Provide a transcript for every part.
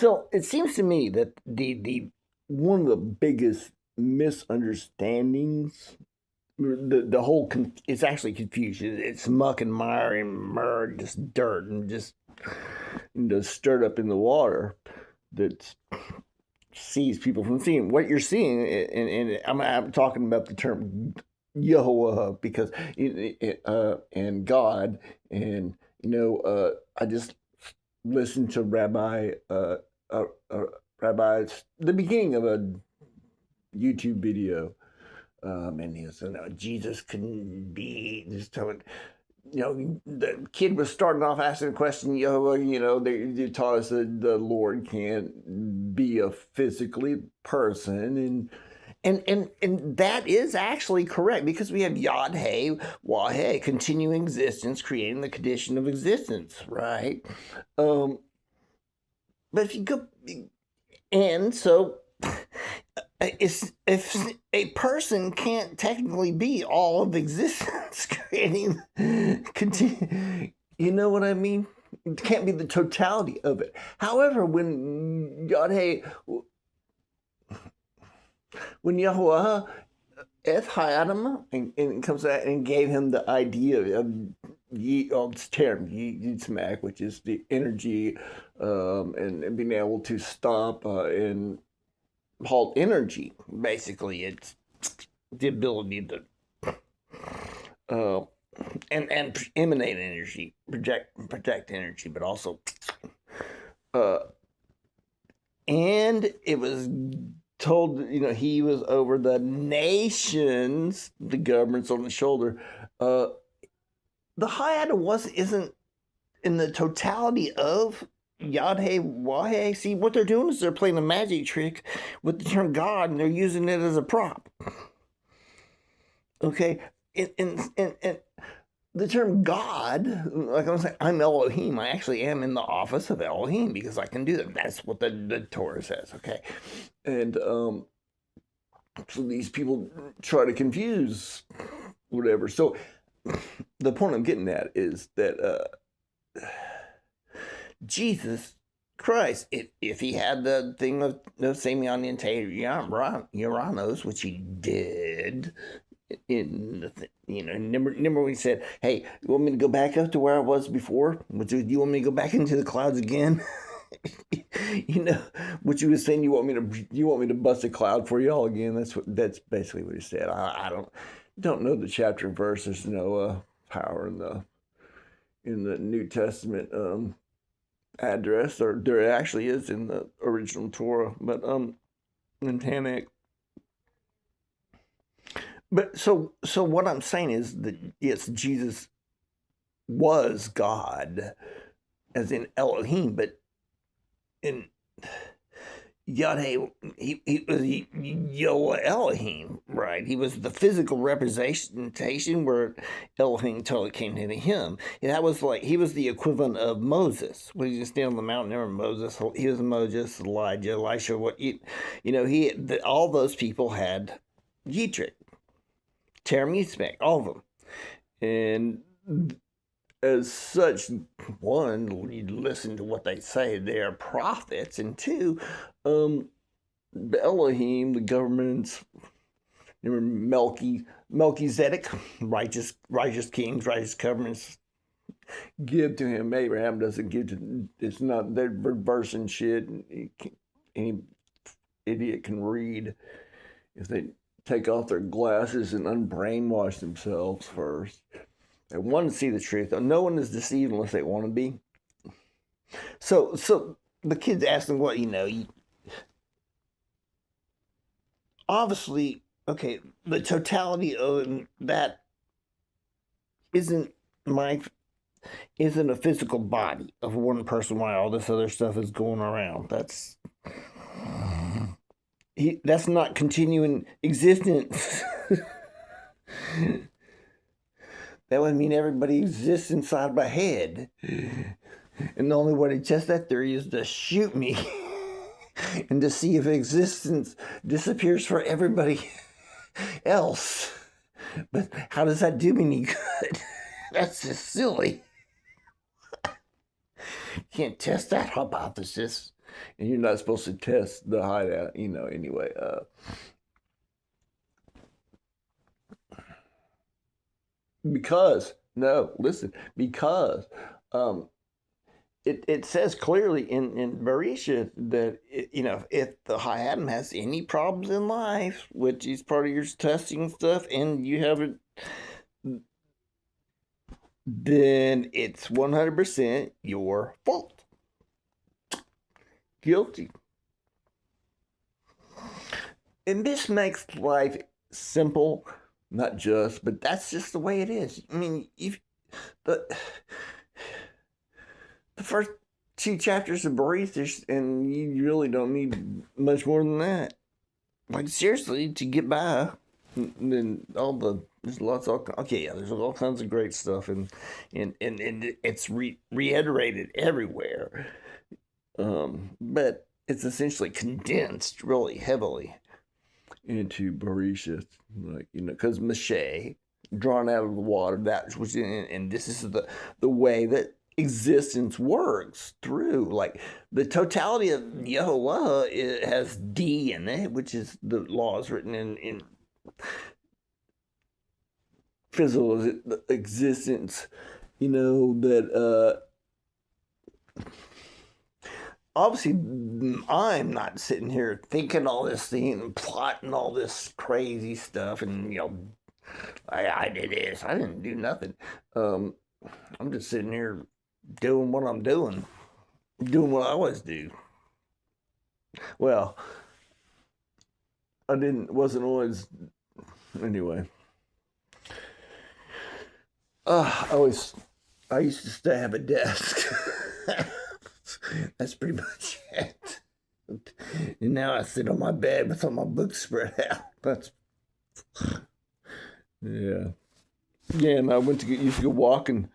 So it seems to me that the one of the biggest misunderstandings, the whole it's actually confusion. It's muck and mire and mud, just dirt and just stirred up in the water that sees people from seeing what you're seeing. And I'm talking about the term Yehovah because and God and I just listened to uh, uh, Rabbi's the beginning of a YouTube video, and he was Jesus can be just telling. The kid was starting off asking a question. They taught us that the Lord can't be a physically person, and that is actually correct because we have Yod Hey Wah Hey, continuing existence, creating the condition of existence, right? Um, but if you go, and so if a person can't technically be all of existence, creating, continue, you know what I mean? It can't be the totality of it. However, when Yahweh Adam and comes out and gave him the idea of this term Yitzmak, which is the energy, and being able to stop and halt energy. Basically, it's the ability to uh, and emanate energy, project energy, but also uh, and it was told he was over the nations, the governments on the shoulder. The Hayat isn't in the totality of Yad-Hey, Wah-Hey. See, what they're doing is they're playing a magic trick with the term God, and they're using it as a prop. Okay? And the term God, like I'm saying, I'm Elohim. I actually am in the office of Elohim because I can do that. That's what the Torah says, okay? And so these people try to confuse whatever. So the point I'm getting at is that Jesus Christ, if he had the thing of Semyon Uranus, which he did, remember we said, "Hey, you want me to go back up to where I was before? Do you want me to go back into the clouds again?" What you were saying. You want me to bust a cloud for y'all again? That's basically what he said. I don't know the chapter and verse. There's no power in the New Testament address, or there actually is in the original Torah, but in Tanakh. But so what I'm saying is that yes, Jesus was God, as in Elohim, but in Yahweh, he was Yoah Elohim, right? He was the physical representation where Elohim totally came to him. And that was like, he was the equivalent of Moses. When he just stand on the mountain, remember Moses? He was Moses, Elijah, Elisha, all those people had Yitrit, Terem Yitzmek, all of them. And as such, one, you listen to what they say, they are prophets, and two, the Elohim, the governments, Melchizedek, righteous kings, righteous governments, give to him. Abraham doesn't give to. It's not, they're reversing shit. Any idiot can read if they take off their glasses and unbrainwash themselves first. They want to see the truth. No one is deceived unless they want to be. So the kid's asking what obviously, okay, the totality of that isn't a physical body of one person while all this other stuff is going around. That's not continuing existence. That would mean everybody exists inside my head. And the only way to test that theory is to shoot me and to see if existence disappears for everybody else. But how does that do me any good? That's just silly. Can't test that hypothesis. and you're not supposed to test the hideout, anyway. Because no, listen, because um, it says clearly in Bereisheth that if the High Adam has any problems in life, which is part of your testing stuff, and you haven't, then it's 100% your fault. Guilty. And this makes life simple, not just, but that's just the way it is. I mean, if the the first two chapters of Bereithus, and you really don't need much more than that. Like seriously, to get by, and then there's lots of okay, yeah, there's all kinds of great stuff, and it's reiterated everywhere. But it's essentially condensed really heavily into Bereisheth, like because Moshe drawn out of the water, that was and this is the way that existence works through, like the totality of Yehovah. It has D in it, which is the laws written in physical existence. That obviously I'm not sitting here thinking all this thing and plotting all this crazy stuff, and I did this, I didn't do nothing. I'm just sitting here doing what I'm doing what I always do. Well, wasn't always, anyway. I used to stay have a desk. That's pretty much it. And now I sit on my bed with all my books spread out. That's, yeah. Yeah, and I used to go walking,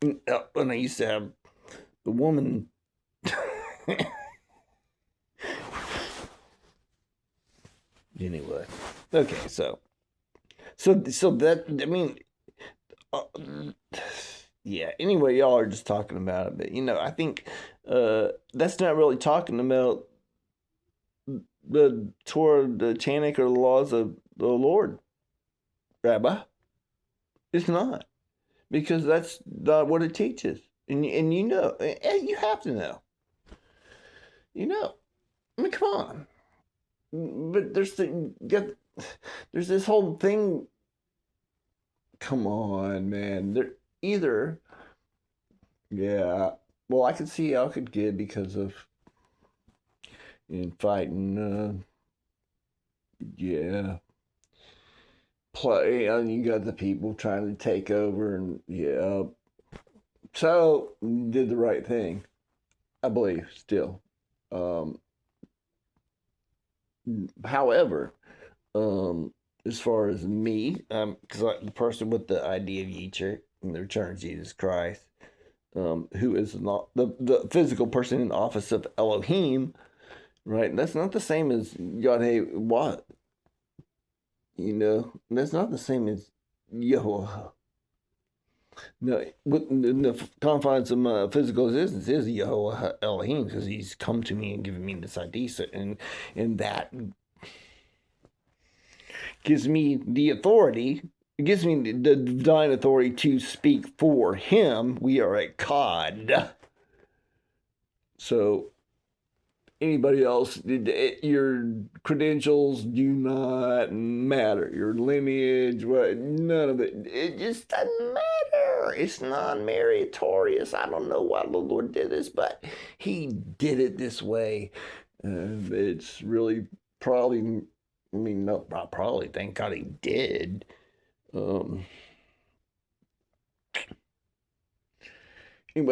and I used to have the woman. Anyway, okay, so that, I mean, uh, yeah. Anyway, y'all are just talking about it, but I think that's not really talking about the Torah, the Tanakh, or the laws of the Lord, Rabbi. It's not, because that's not what it teaches, and and you have to know. I mean, come on. But there's this whole thing. Come on, man. There either, yeah. Well, I could see how it could get because of in fighting. Yeah. Play. And you got the people trying to take over, and yeah. So did the right thing, I believe. Still, um, however, as far as me, because the person with the idea of Yitzhak and the return of Jesus Christ, who is not the physical person in the office of Elohim, right? That's not the same as Yod Hey What. That's not the same as Yehovah. No, within the confines of my physical existence is Yehovah Elohim, because he's come to me and given me this idea, and that gives me the authority. It gives me the divine authority to speak for him. We are a God. So anybody else, your credentials do not matter. Your lineage, none of it. It just doesn't matter. It's non-meritorious. I don't know why the Lord did this, but he did it this way. It's really probably, I mean, not probably, thank God he did. Anyway,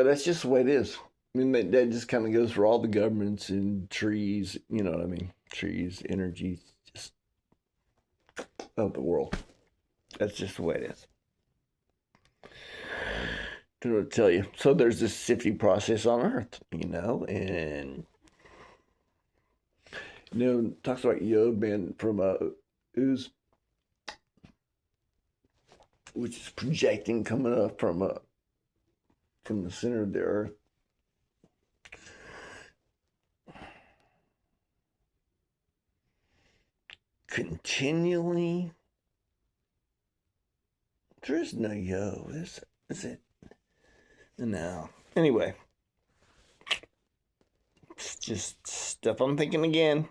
that's just the way it is. I mean, that just kind of goes for all the governments and trees, you know what I mean? Trees, energy, just of the world. That's just the way it is. To tell you. So there's this sifting process on Earth, and talks about Yod being from Uz, which is projecting, coming up from the center of the Earth. continually. There's no yo. Is it? No. Anyway. It's just stuff I'm thinking again.